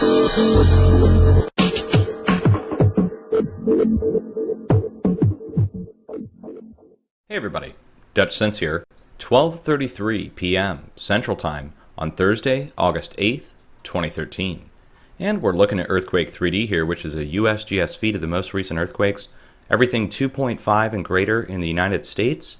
Hey everybody, Dutch Sense here, 12:33 p.m. Central Time on Thursday, August 8th, 2013. And we're looking at Earthquake 3D here, which is a USGS feed of the most recent earthquakes, everything 2.5 and greater in the United States,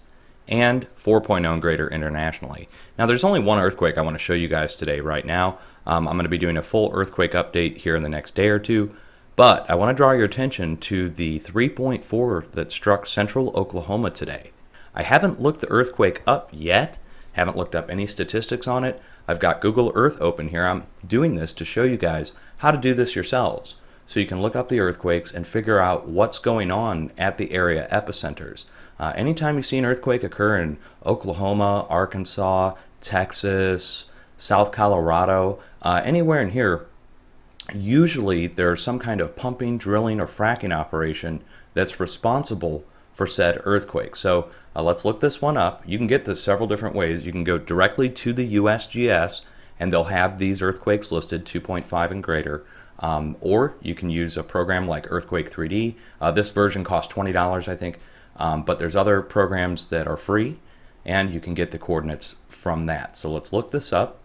and 4.0 and greater internationally. Now there's only one earthquake I want to show you guys today right now. I'm going to be doing a full earthquake update here in the next day or two, but I want to draw your attention to the 3.4 that struck central Oklahoma today. I haven't looked the earthquake up yet, haven't looked up any statistics on it. I've got Google Earth open here. I'm doing this to show you guys how to do this yourselves, so you can look up the earthquakes and figure out what's going on at the area epicenters. Anytime you see an earthquake occur in Oklahoma, Arkansas, Texas, South Colorado, anywhere in here, usually there's some kind of pumping, drilling, or fracking operation that's responsible for said earthquake. So let's look this one up. You can get this several different ways. You can go directly to the USGS and they'll have these earthquakes listed 2.5 and greater. Or you can use a program like Earthquake 3D. This version costs $20, I think, but there's other programs that are free and you can get the coordinates from that. So let's look this up.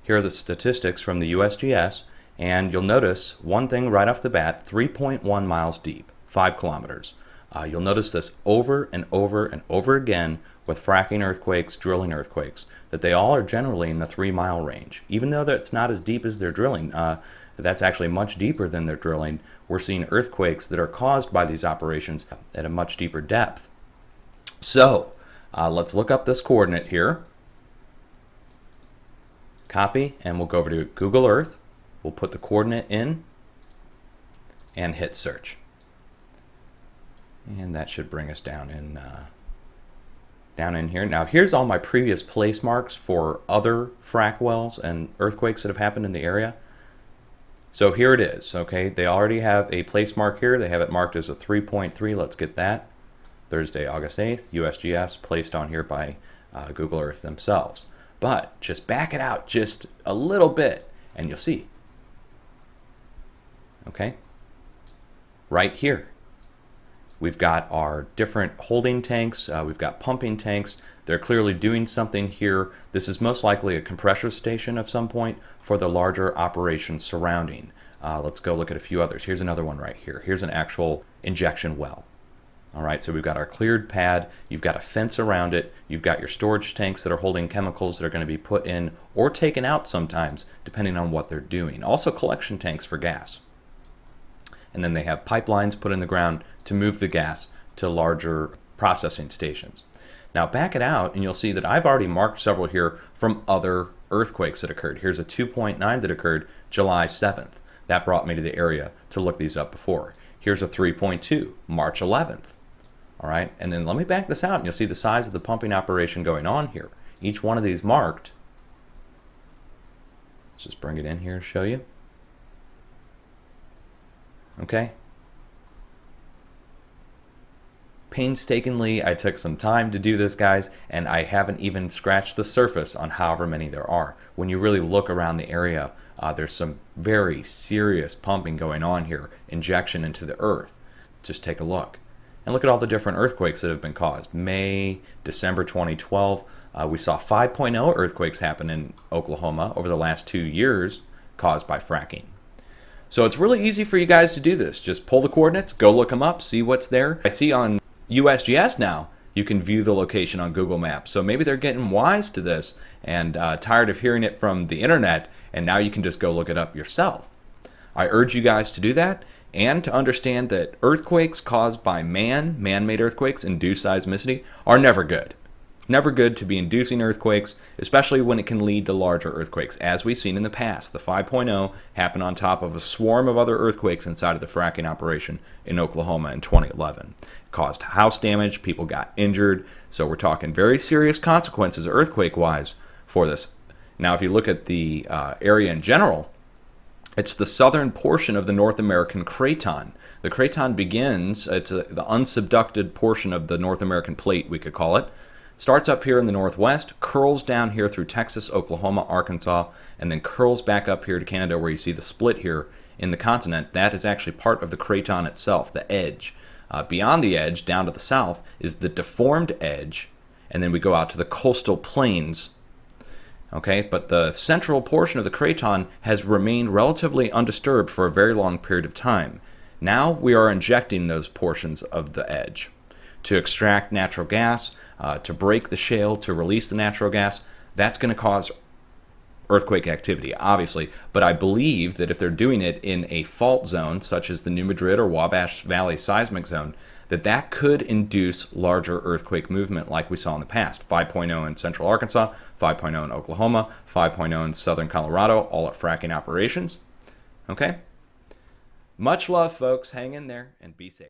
Here are the statistics from the USGS, and you'll notice one thing right off the bat: 3.1 miles deep, 5 kilometers. You'll notice this over and over and over again with fracking earthquakes, drilling earthquakes, that they all are generally in the 3-mile range. Even though that's not as deep as their drilling, that's actually much deeper than their drilling. We're seeing earthquakes that are caused by these operations at a much deeper depth. So let's look up this coordinate here. Copy, and we'll go over to Google Earth. We'll put the coordinate in and hit search. And that should bring us down in here. Now here's all my previous place marks for other frac wells and earthquakes that have happened in the area. So here it is, okay? They already have a place mark here. They have it marked as a 3.3. Let's get that. Thursday, August 8th, USGS, placed on here by Google Earth themselves. But just back it out just a little bit and you'll see. Okay? Right here. We've got our different holding tanks, we've got pumping tanks. They're clearly doing something here. This is most likely a compressor station of some point for the larger operations surrounding. Let's go look at a few others. Here's another one right here. Here's an actual injection well. All right, so we've got our cleared pad, you've got a fence around it, you've got your storage tanks that are holding chemicals that are going to be put in or taken out sometimes, depending on what they're doing. Also collection tanks for gas. And then they have pipelines put in the ground to move the gas to larger processing stations. Now back it out and you'll see that I've already marked several here from other earthquakes that occurred. Here's a 2.9 that occurred July 7th. That brought me to the area to look these up before. Here's a 3.2, March 11th. All right, and then let me back this out and you'll see the size of the pumping operation going on here. Each one of these marked. Let's just bring it in here to show you. Okay. Painstakingly, I took some time to do this, guys, and I haven't even scratched the surface on however many there are. When you really look around the area, there's some very serious pumping going on here, injection into the earth. Just take a look. And look at all the different earthquakes that have been caused. May, December 2012, we saw 5.0 earthquakes happen in Oklahoma over the last 2 years caused by fracking. So it's really easy for you guys to do this. Just pull the coordinates, go look them up, see what's there. I see on USGS now, you can view the location on Google Maps. So maybe they're getting wise to this and tired of hearing it from the internet, and now you can just go look it up yourself. I urge you guys to do that and to understand that earthquakes caused by man-made earthquakes, induced seismicity, are never good. Never good to be inducing earthquakes, especially when it can lead to larger earthquakes, as we've seen in the past. The 5.0 happened on top of a swarm of other earthquakes inside of the fracking operation in Oklahoma in 2011. It caused house damage, people got injured, so we're talking very serious consequences earthquake-wise for this. Now, if you look at the area in general, it's the southern portion of the North American craton. The craton begins, it's the unsubducted portion of the North American plate, we could call it. Starts up here in the northwest, curls down here through Texas, Oklahoma, Arkansas, and then curls back up here to Canada where you see the split here in the continent. That is actually part of the craton itself, the edge. Beyond the edge, down to the south, is the deformed edge, and then we go out to the coastal plains. Okay, but the central portion of the craton has remained relatively undisturbed for a very long period of time. Now we are injecting those portions of the edge to extract natural gas, to break the shale, to release the natural gas. That's going to cause earthquake activity, obviously, but I believe that if they're doing it in a fault zone, such as the New Madrid or Wabash Valley seismic zone, that could induce larger earthquake movement like we saw in the past. 5.0 in central Arkansas, 5.0 in Oklahoma, 5.0 in southern Colorado, all at fracking operations. Okay? Much love, folks. Hang in there and be safe.